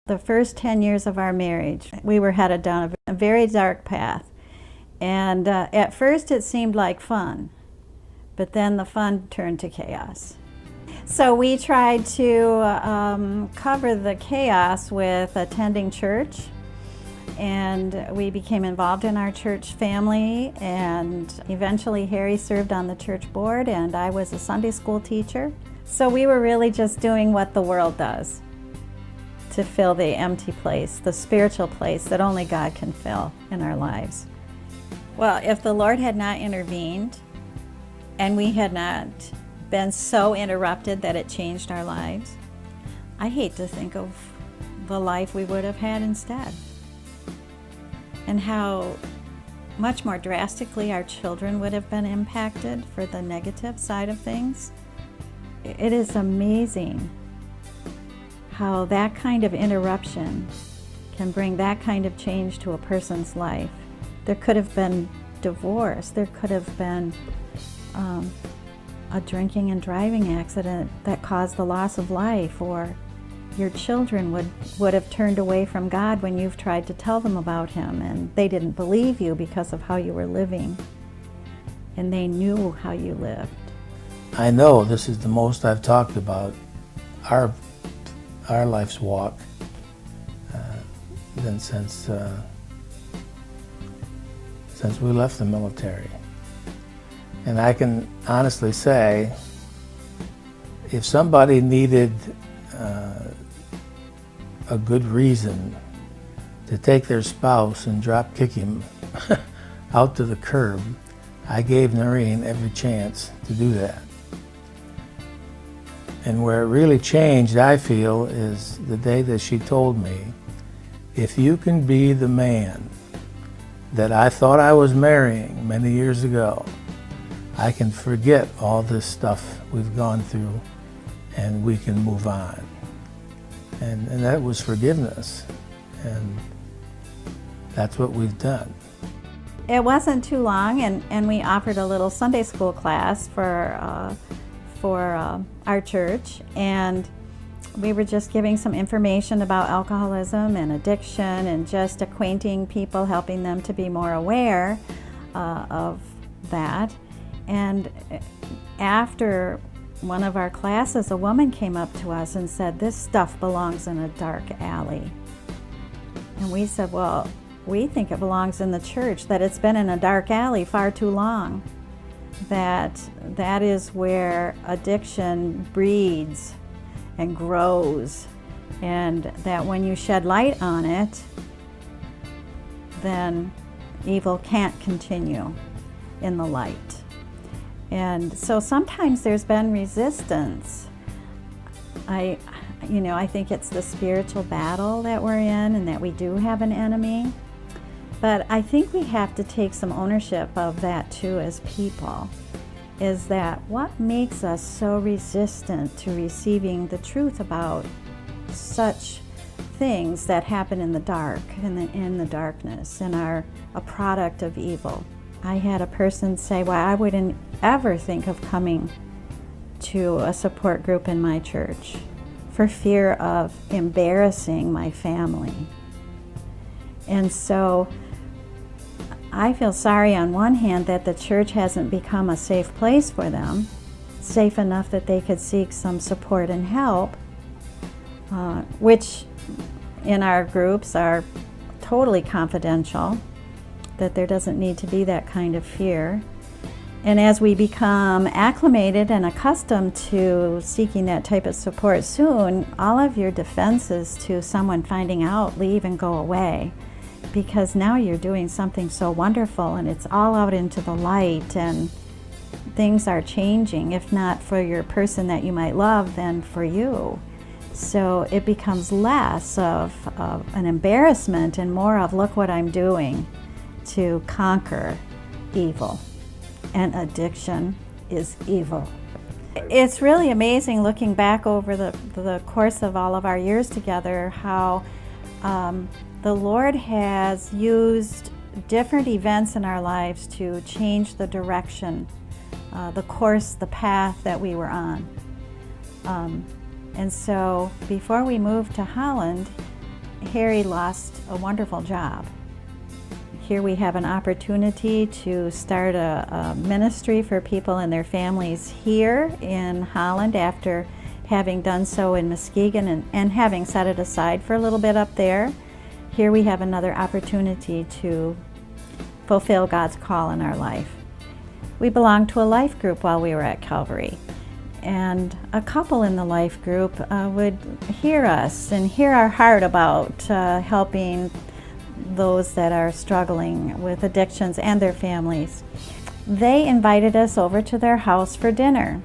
The first 10 years of our marriage, we were headed down a very dark path. And at first it seemed like fun, but then the fun turned to chaos. So we tried to cover the chaos with attending church, and we became involved in our church family, and eventually Harry served on the church board and I was a Sunday school teacher. So we were really just doing what the world does to fill the empty place, the spiritual place that only God can fill in our lives. Well, if the Lord had not intervened and we had not been so interrupted that it changed our lives, I hate to think of the life we would have had instead, and how much more drastically our children would have been impacted for the negative side of things. It is amazing how that kind of interruption can bring that kind of change to a person's life. There could have been divorce, there could have been a drinking and driving accident that caused the loss of life, or your children would have turned away from God when you've tried to tell them about Him and they didn't believe you because of how you were living, and they knew how you lived. I know this is the most I've talked about our life's walk than since we left the military. And I can honestly say, if somebody needed a good reason to take their spouse and drop kick him out to the curb, I gave Noreen every chance to do that. And where it really changed, I feel, is the day that she told me, if you can be the man that I thought I was marrying many years ago, I can forget all this stuff we've gone through and we can move on. And that was forgiveness. And that's what we've done. It wasn't too long, and we offered a little Sunday school class for our church, and we were just giving some information about alcoholism and addiction and just acquainting people, helping them to be more aware of that. And after one of our classes, a woman came up to us and said, "This stuff belongs in a dark alley." And we said, "Well, we think it belongs in the church, that it's been in a dark alley far too long. That is where addiction breeds and grows, and that when you shed light on it, then evil can't continue in the light." And so sometimes there's been resistance. I think it's the spiritual battle that we're in, and that we do have an enemy. But I think we have to take some ownership of that too as people. Is that what makes us so resistant to receiving the truth about such things that happen in the dark, in the darkness, and are a product of evil? I had a person say, "Well, I wouldn't ever think of coming to a support group in my church for fear of embarrassing my family." And so I feel sorry on one hand that the church hasn't become a safe place for them, safe enough that they could seek some support and help, which in our groups are totally confidential, that there doesn't need to be that kind of fear. And as we become acclimated and accustomed to seeking that type of support, soon all of your defenses to someone finding out leave and go away, because now you're doing something so wonderful and it's all out into the light, and things are changing, if not for your person that you might love, then for you. So it becomes less of an embarrassment and more of, look what I'm doing to conquer evil. And addiction is evil. It's really amazing looking back over the course of all of our years together, how the Lord has used different events in our lives to change the direction, the course, the path that we were on. And so before we moved to Holland, Harry lost a wonderful job. Here we have an opportunity to start a ministry for people and their families here in Holland after having done so in Muskegon and having set it aside for a little bit up there. Here we have another opportunity to fulfill God's call in our life. We belonged to a life group while we were at Calvary, and a couple in the life group would hear us and hear our heart about helping those that are struggling with addictions and their families. They invited us over to their house for dinner.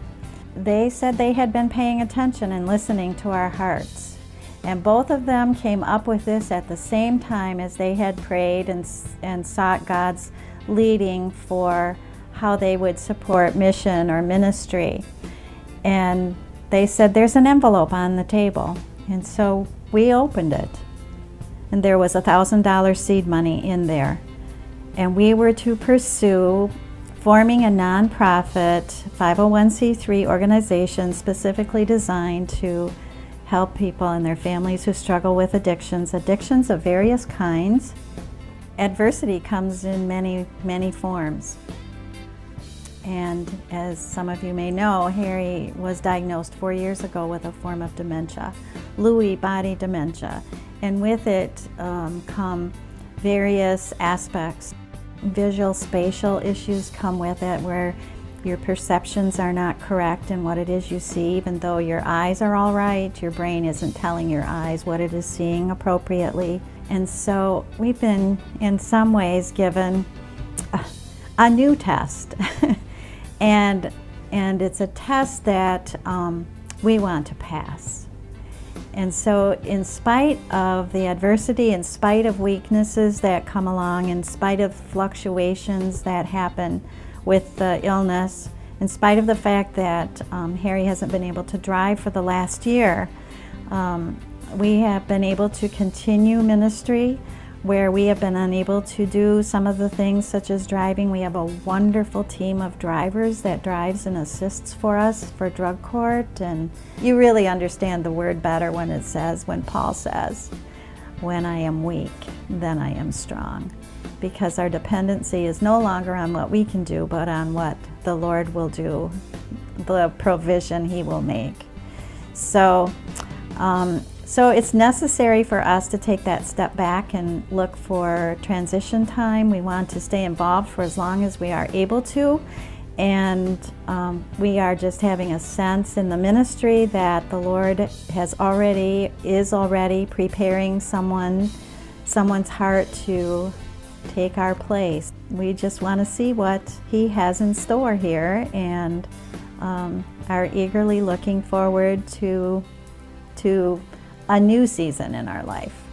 They said they had been paying attention and listening to our hearts. And both of them came up with this at the same time as they had prayed and sought God's leading for how they would support mission or ministry. And they said, there's an envelope on the table. And so we opened it. And there was $1,000 seed money in there. And we were to pursue forming a nonprofit 501c3 organization specifically designed to help people and their families who struggle with addictions of various kinds. Adversity comes in many, many forms. And as some of you may know, Harry was diagnosed 4 years ago with a form of dementia, Lewy body dementia. And with it come various aspects. Visual, spatial issues come with it, where your perceptions are not correct in what it is you see. Even though your eyes are all right, your brain isn't telling your eyes what it is seeing appropriately. And so we've been, in some ways, given a new test. and it's a test that we want to pass. And so in spite of the adversity, in spite of weaknesses that come along, in spite of fluctuations that happen with the illness, in spite of the fact that Harry hasn't been able to drive for the last year, we have been able to continue ministry where we have been unable to do some of the things such as driving. We have a wonderful team of drivers that drives and assists for us for drug court, and you really understand the word better when Paul says, when I am weak, then I am strong. Because our dependency is no longer on what we can do, but on what the Lord will do, the provision He will make. So it's necessary for us to take that step back and look for transition time. We want to stay involved for as long as we are able to. And we are just having a sense in the ministry that the Lord is already preparing someone's heart to take our place. We just want to see what He has in store here, and are eagerly looking forward to a new season in our life.